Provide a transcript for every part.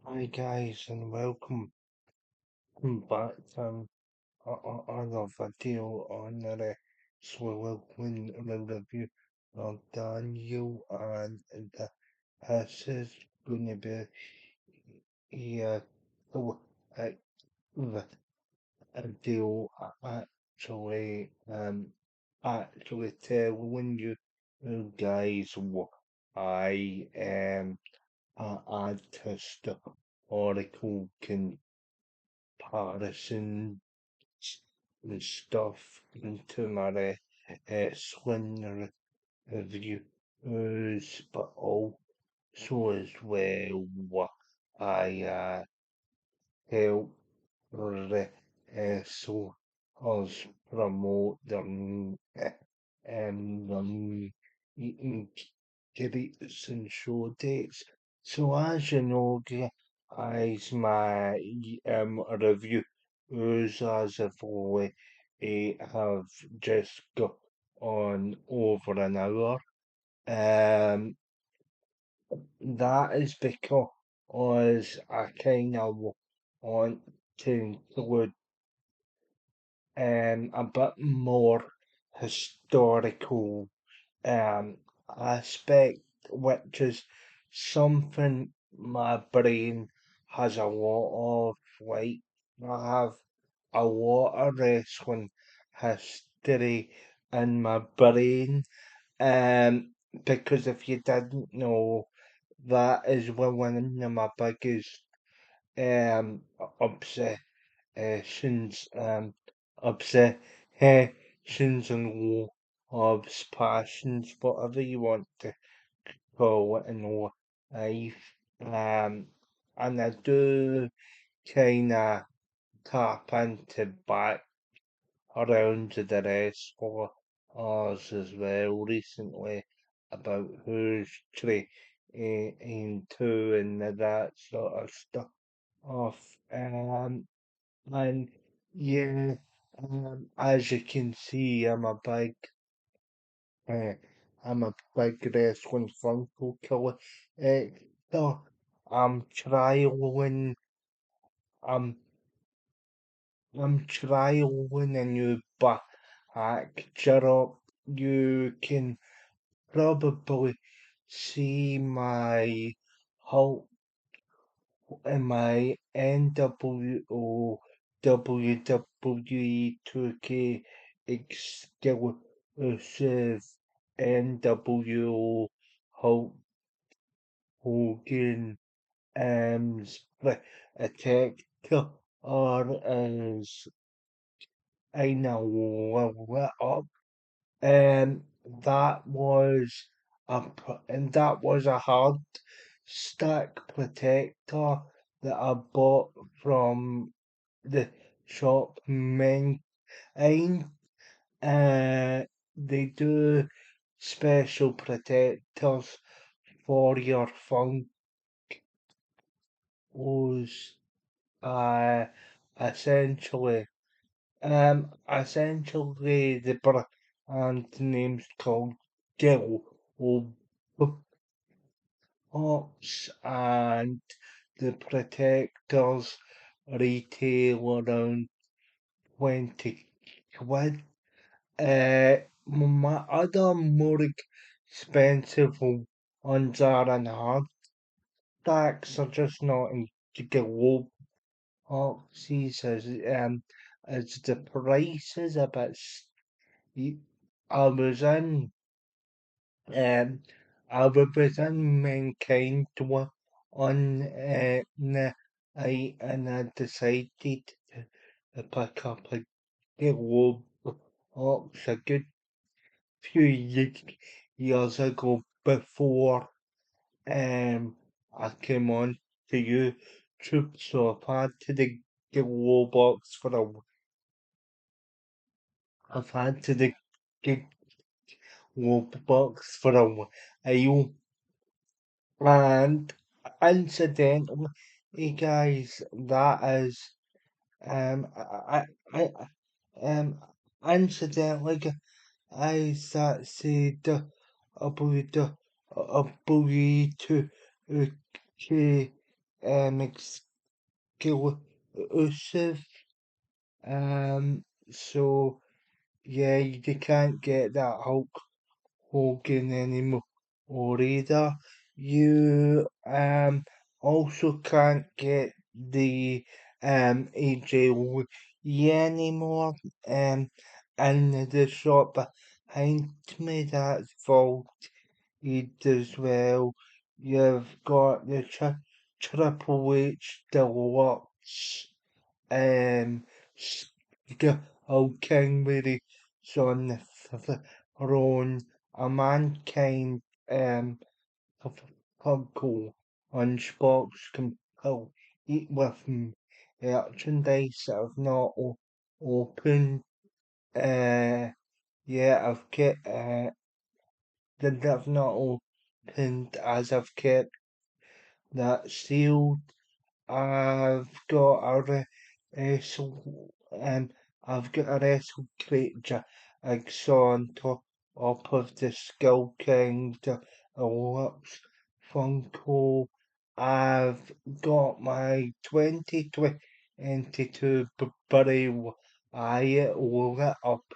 Hi guys and welcome back to another video on the Swirling review of Daniel, and this is going to be a, a, a video actually telling you guys what I add to historical comparison and stuff into my swing reviews, but also as well what I help so us promote them eating treats and show dates. So as you know, guys, my review is as if we have just got on over an hour. Um, that is because I kind of want to include a bit more historical aspect, which is something my brain has a lot of. Like, I have a lot of wrestling history in my brain. Um, because if you didn't know, that is one of my biggest um obsessions, obsessions and loves, passions, whatever you want to call it in life. And I do kind of tap into back around to the rest for us as well recently about who's into and that sort of stuff. And yeah, as you can see, uh, I'm a big wrestling Funko killer. So I'm trialing, I'm, I'm trialing a new picture up. You can probably see my Hulk in my NWO WWE 2K exclusive NWO Hulk Hogan split attack or as I know lit up. And that was and that was a hard stack protector that I bought from the shop Mine. They do special protectors for your Funkos. Uh, essentially, essentially the brand name's called Gil Ops, and the protectors retail around 20 quid. My other more expensive ones are in hard stacks, are just not in globe boxes, as the price is a bit I was in um I was in Mankind on and I decided to pick up a globe box a good few years ago before I came on to YouTube, so I've had to the Glowbox for I've had to the Glowbox for a while, and incidentally, hey guys, that is I incidentally, guys, that said about the ability to okay exclusive. So yeah, you can't get that Hulk Hogan anymore or either. You also can't get the AJ Lee anymore in the shop behind me. That's Vault as well. You've got the Triple H Deluxe um old King Mary on the throne, a mankind Funko Lunchbox complete with merchandise that I've not opened. Yeah, I've kept that I've not opened as I've kept that sealed. I've got a wrestle, I've got a wrestle crate jigsaw on top of the Skull King Deluxe Funko. I've got my 2022 Buddy Wyatt lit up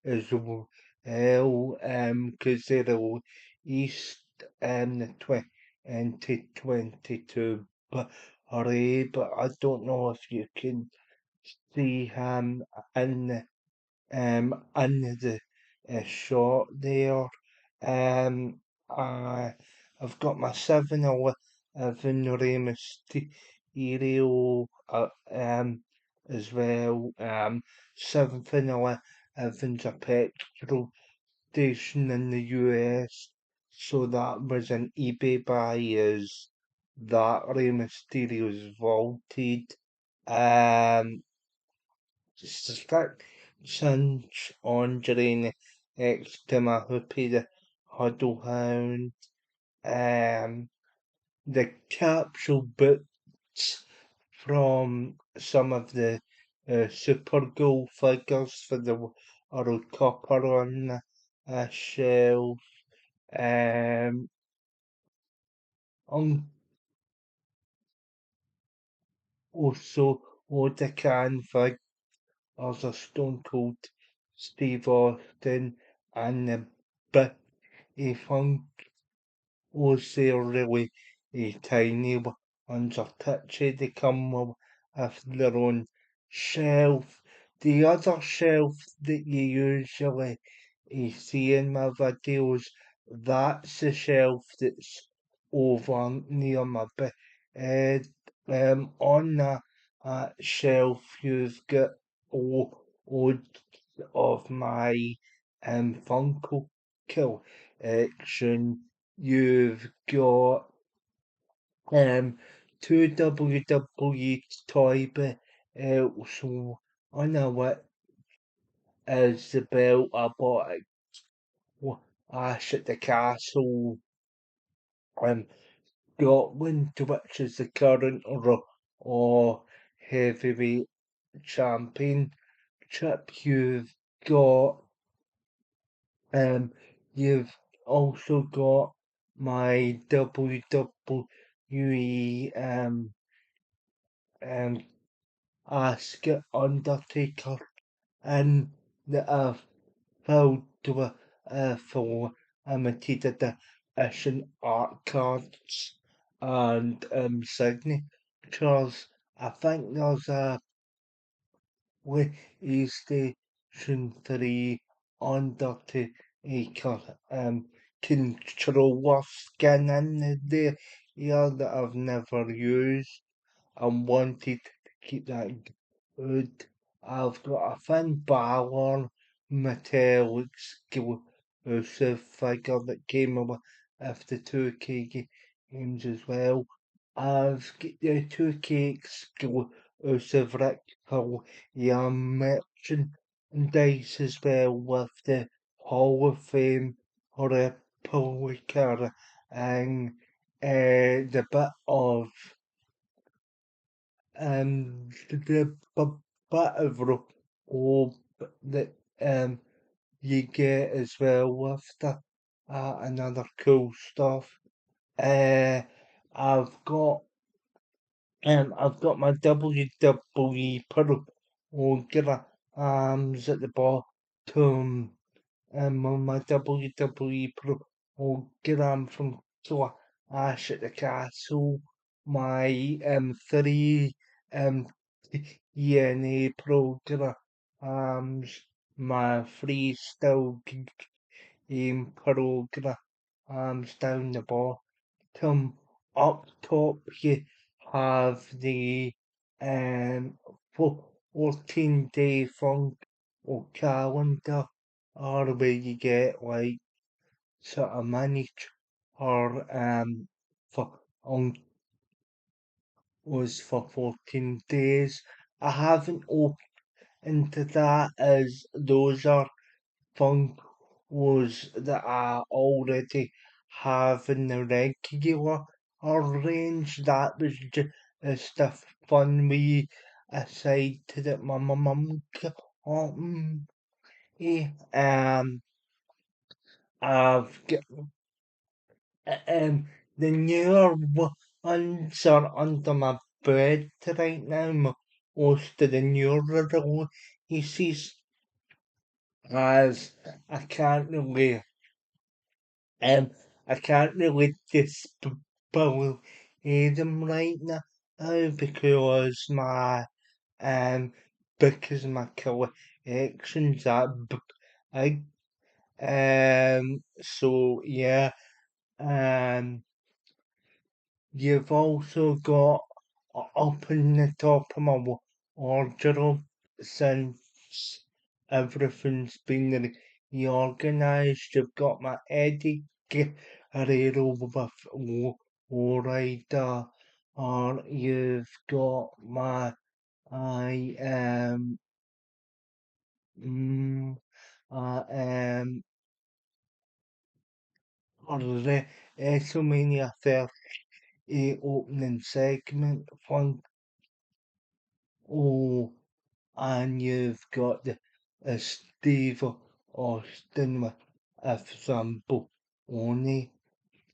as well, because they released the 2022 Hurry, but I don't know if you can see him in the shot there. I I've got my 7-Eleven Rey Mysterio as well. 7-Eleven's a petrol station in the US, so that was an eBay buy is that Rey Mysterio's vaulted. Um, Since Andre next to my hoopy, the Huddle Hound, the capsule boots from some of the Super Goal figures for the World Cup are on the shelf. Um, on also Odecan figures are Stone Cold Steve Austin and the Bitty Funk was there really tiny ones are touchy. They come with their own shelf. The other shelf that you usually see in my videos, that's the shelf that's over near my bed. On that shelf, you've got loads of my Funko collection. You've got two WWE toy belts. I know what is the belt I bought at Ash at the Castle um Scotland, which is the current or heavyweight championship. You've got Um, you've also got my WWE um Ask Undertaker and that I've filled with for limited edition art cards and signatures. I think there's a PlayStation 3 Undertaker controller skin in there yeah, that I've never used and wanted to keep that good. I've got a Finn Balor metallic exclusive figure that came with the 2K games as well. I've got the 2K exclusive Rick Young merchandise as well with the Hall of Fame replica and the bit of the bit of rope that you get as well with the another cool stuff. Uh, I've got I've got my WWE programs at the bottom, on my WWE program from so Ash at the Castle, my three um TNA programs, my freestyle game programs down the bottom. Up top you have the um 14-day funk or calendar, or where you get like sort of manage or for on was for 14 days. I haven't opened into that as those are funk was that I already have in the regular or range. That was just a fun wee aside to that my mum got me. I've got the newer ones are under my bed right now. Most of the newer releases, as I can't really Um, I can't really dispel them right now because my collection's that big. So yeah. Um, you've also got up in the top of my wardrobe since everything's been reorganized. You've got my Eddie Guerrero with Rider, or you've got my I mm, um or the WrestleMania 30 opening segment fun. Oh, and you've got the Steve Austin with a Zambo only.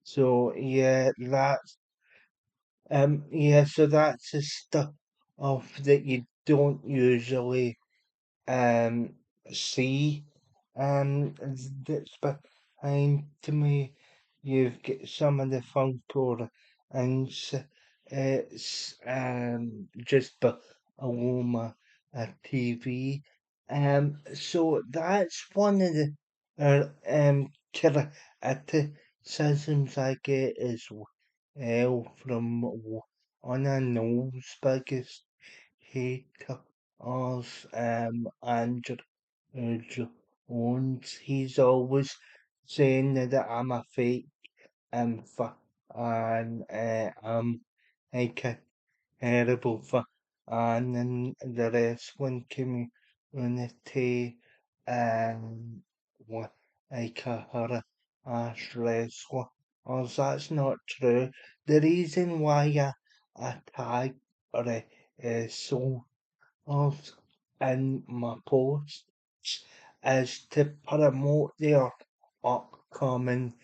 So so that's the stuff that you don't usually um see that's behind to me. You've got some of the Funko and it's just below my TV. So that's one of the criticisms I get as well from one of Noel's biggest hater of Andrew Jones. He's always saying that I'm a fake and I'm like a terrible fan in the wrestling community what like a horror ass wrestler. Or that's not true. The reason why I tag so of in my posts is to promote their upcoming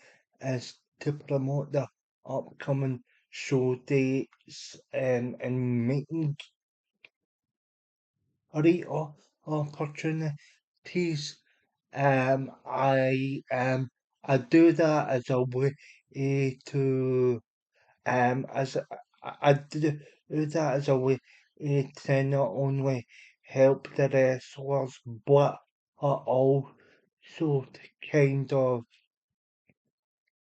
is to promote their upcoming show dates and making great opportunities. I do that as a way to as I do that as a way to not only help the wrestlers, but also to kind of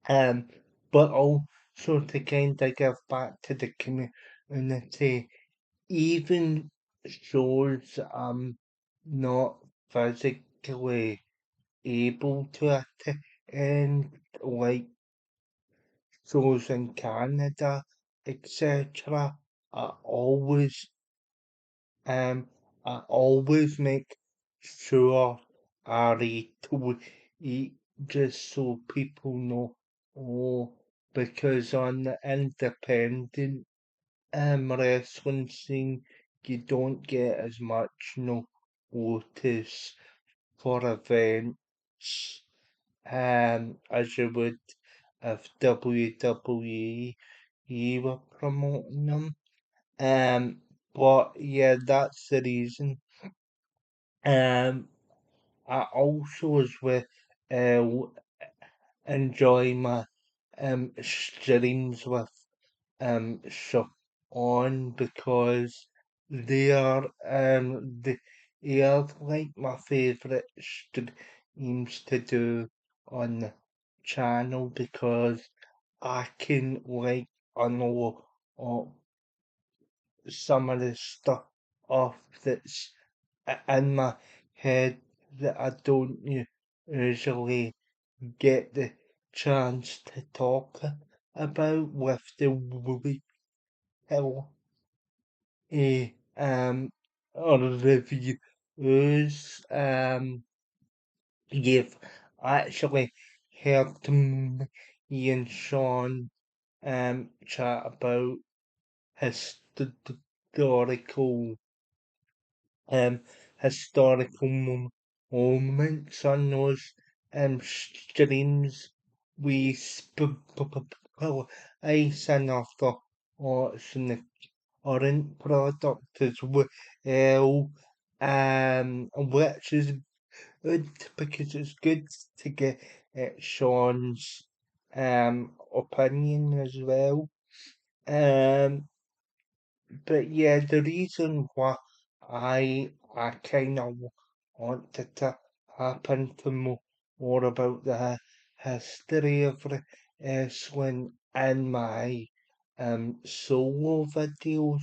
um, but also to kind of give back to the community, even shows I'm not physically able to attend, like shows in Canada, etc. I always um I always make sure I retweet just so people know. Oh, because on the independent wrestling scene, you don't get as much notice for events as you would if WWE were promoting them. Um, but yeah, that's the reason. Um, I also as well enjoy my streams with so on because they are like my favourite streams to do on the channel because I can like I know some of the stuff off that's in my head that I don't usually get the chance to talk about with the movie Hill um or reviews. You've actually heard me and Sean chat about historical um, historical moments on those streams. We I sing after watching the current product as well, which is good because it's good to get Sean's opinion as well. Um, but yeah, the reason why I kind of wanted to happen to more about the history of wrestling in my solo videos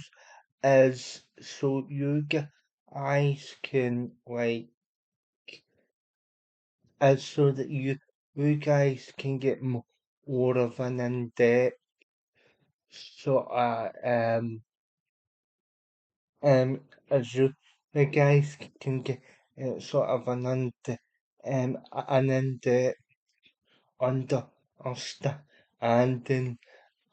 is so you guys can like is so that you guys can get more of an in-depth sort of um, as the guys can get sort of an in understanding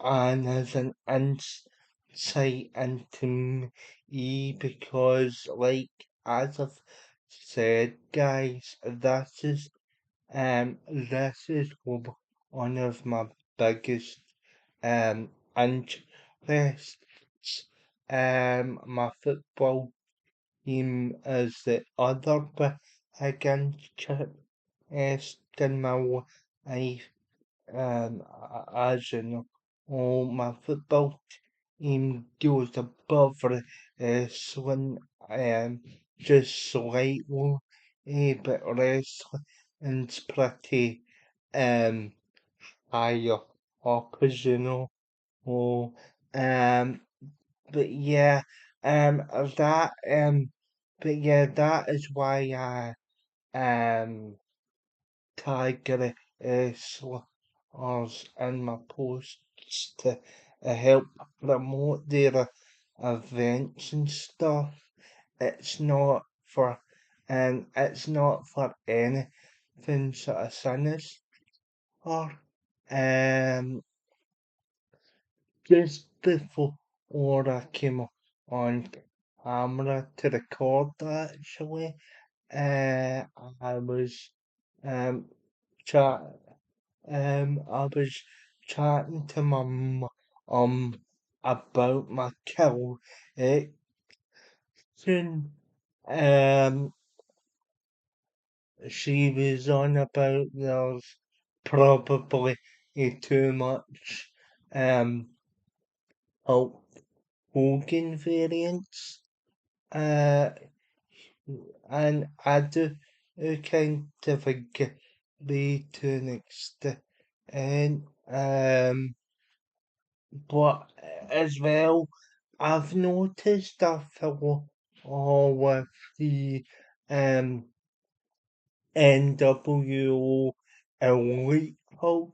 and as an insight into me because like as I've said guys this is one of my biggest interests my football team is the other big interest in my life. As you know, my football team goes above wrestling just slightly, but wrestling's pretty um, higher up, as you know. Oh, um, but yeah, that but yeah, that is why Tiger Slurs in my posts to help promote their events and stuff. It's not for it's not for anything sort of sinister. Um, just before I came on camera to record actually, I was um chat I was chatting to my about my collection. Um, she was on about there's probably too much Hulk Hogan variants. Uh, and I do kind of agree to an extent. And but as well, I've noticed a fellow with the um NWO Elite Hulk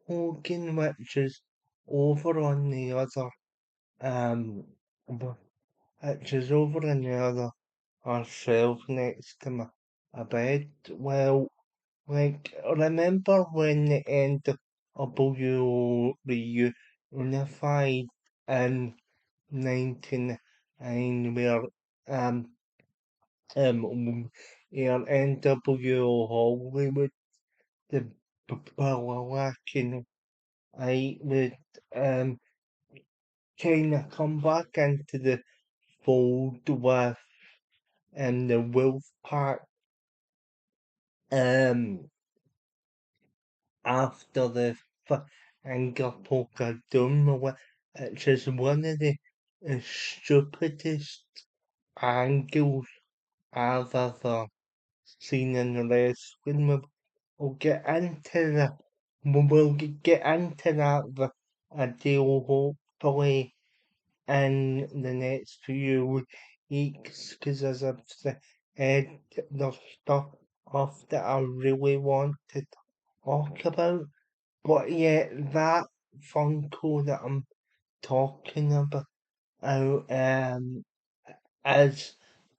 Hogan, which is over on the other um, which is over on the other shelf next to my bed. Well, like remember when the NWO reunified in 99 where um where NWO Hollywood the Balawakin I would um kind of come back into the fold with the wolf pack um after the Angerpoker done. It's just one of the stupidest angles I've ever seen in wrestling. We'll get into get into that a deal hopefully in the next few weeks, because as I've said, there's stuff that I really want to talk about. But yeah, that Funko that I'm talking about is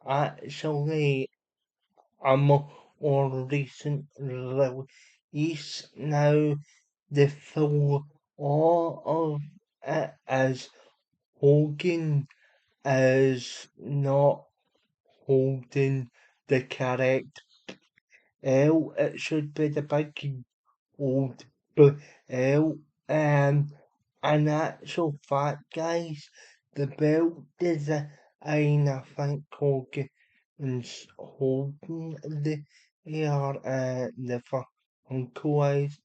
actually a more recent release. Now the full all of it is Hogan is not holding the correct L. It should be the big old L. In actual fact, guys, the belt design, I think Hogan's holding the Funkoized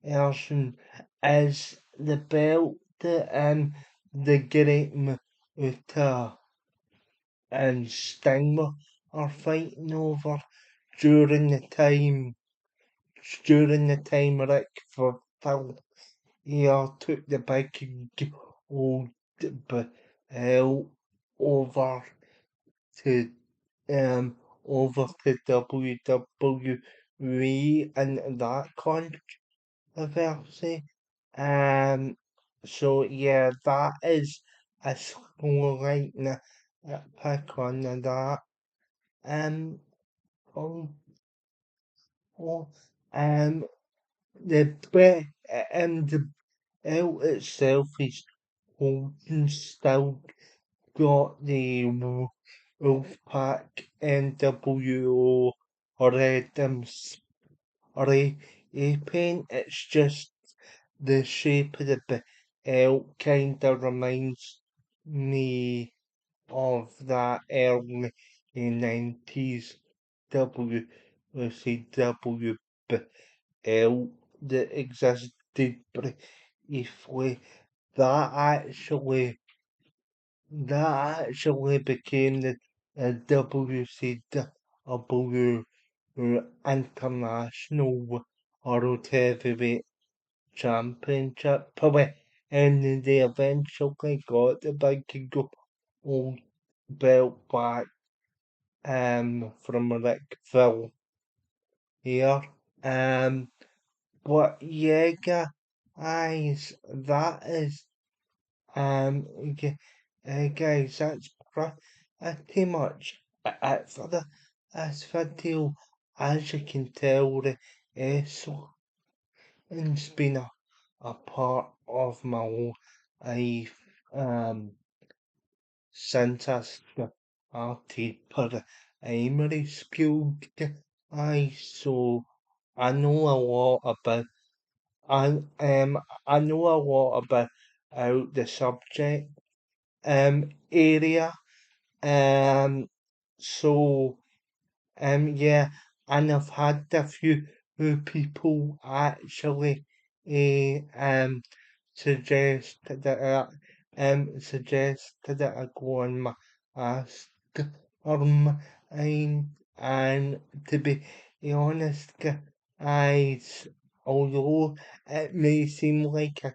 version is the belt that the Great Muta and Sting are fighting over during the time Rick Flair took the big old belt over to over to WWE and that controversy. Um so yeah, that is a slight pick on that. Um oh, oh, um the belt itself is holding still got the Wolfpack NWO Rhythms or a paint. It's just the shape of the belt kinda reminds me of that early 90s WCW belt that existed briefly. That actually became the WCW International World Heavyweight Championship, and they eventually got the big gold belt back from Rick Flair here. But yeah, guys, that is guys, that's pretty much it for this video. As you can tell, the so it's been a part of my life since I started primary school. So I know a lot about I I know a lot about the subject area. Um, so yeah, and I've had a few people actually suggested that I go on my ask and to be honest, although it may seem like a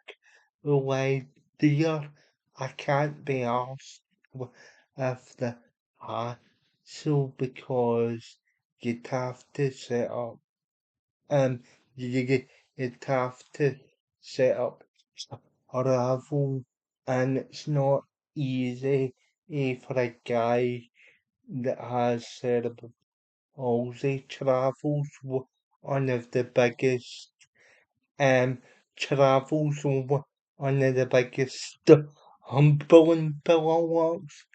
cool idea, I can't be asked if the hassle because you'd have to set up um you'd have to set up a raffle, and it's not easy for a guy that has cerebral palsy. Travels one of the biggest um travels one of the biggest humbling works,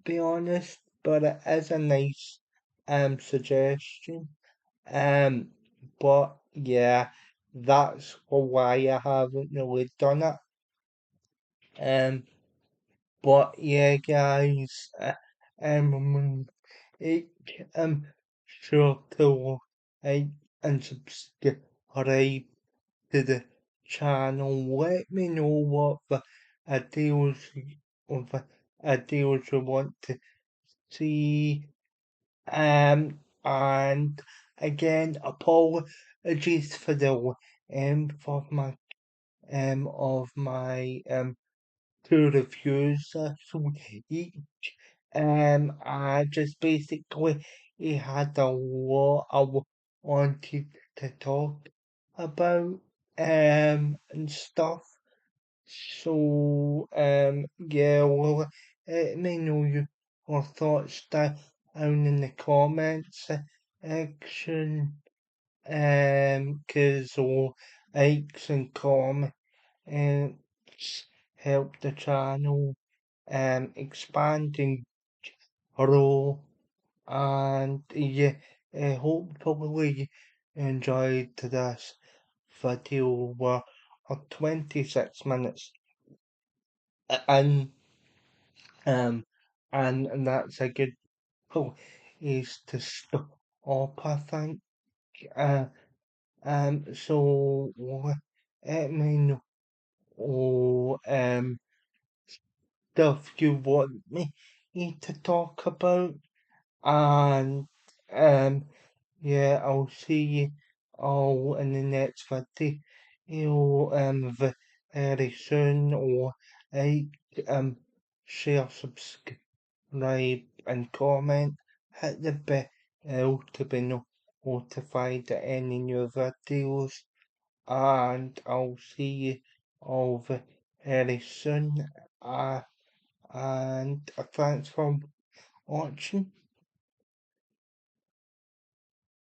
be honest, but it is a nice suggestion. Um, but yeah, that's why I haven't really done it. But yeah, guys, it, um, sure to like and subscribe to the channel. Let me know what the ideas of the ideas you want to see. And again, apologies for the for my of my two reviews this week. I just basically had a lot wanted to talk about and stuff. So yeah, well, let me know your thoughts down in the comments section. 'Cause all likes and comments help the channel expand and grow. And yeah, hopefully you enjoyed this video where 26 minutes and um and that's a good is to stop, I think. Uh, so let me know stuff you want me to talk about. And yeah, I'll see you all in the next video, very soon. Or like, share, subscribe, and comment. Hit the bell to be notified of any new videos. And I'll see you all very soon. And thanks for watching.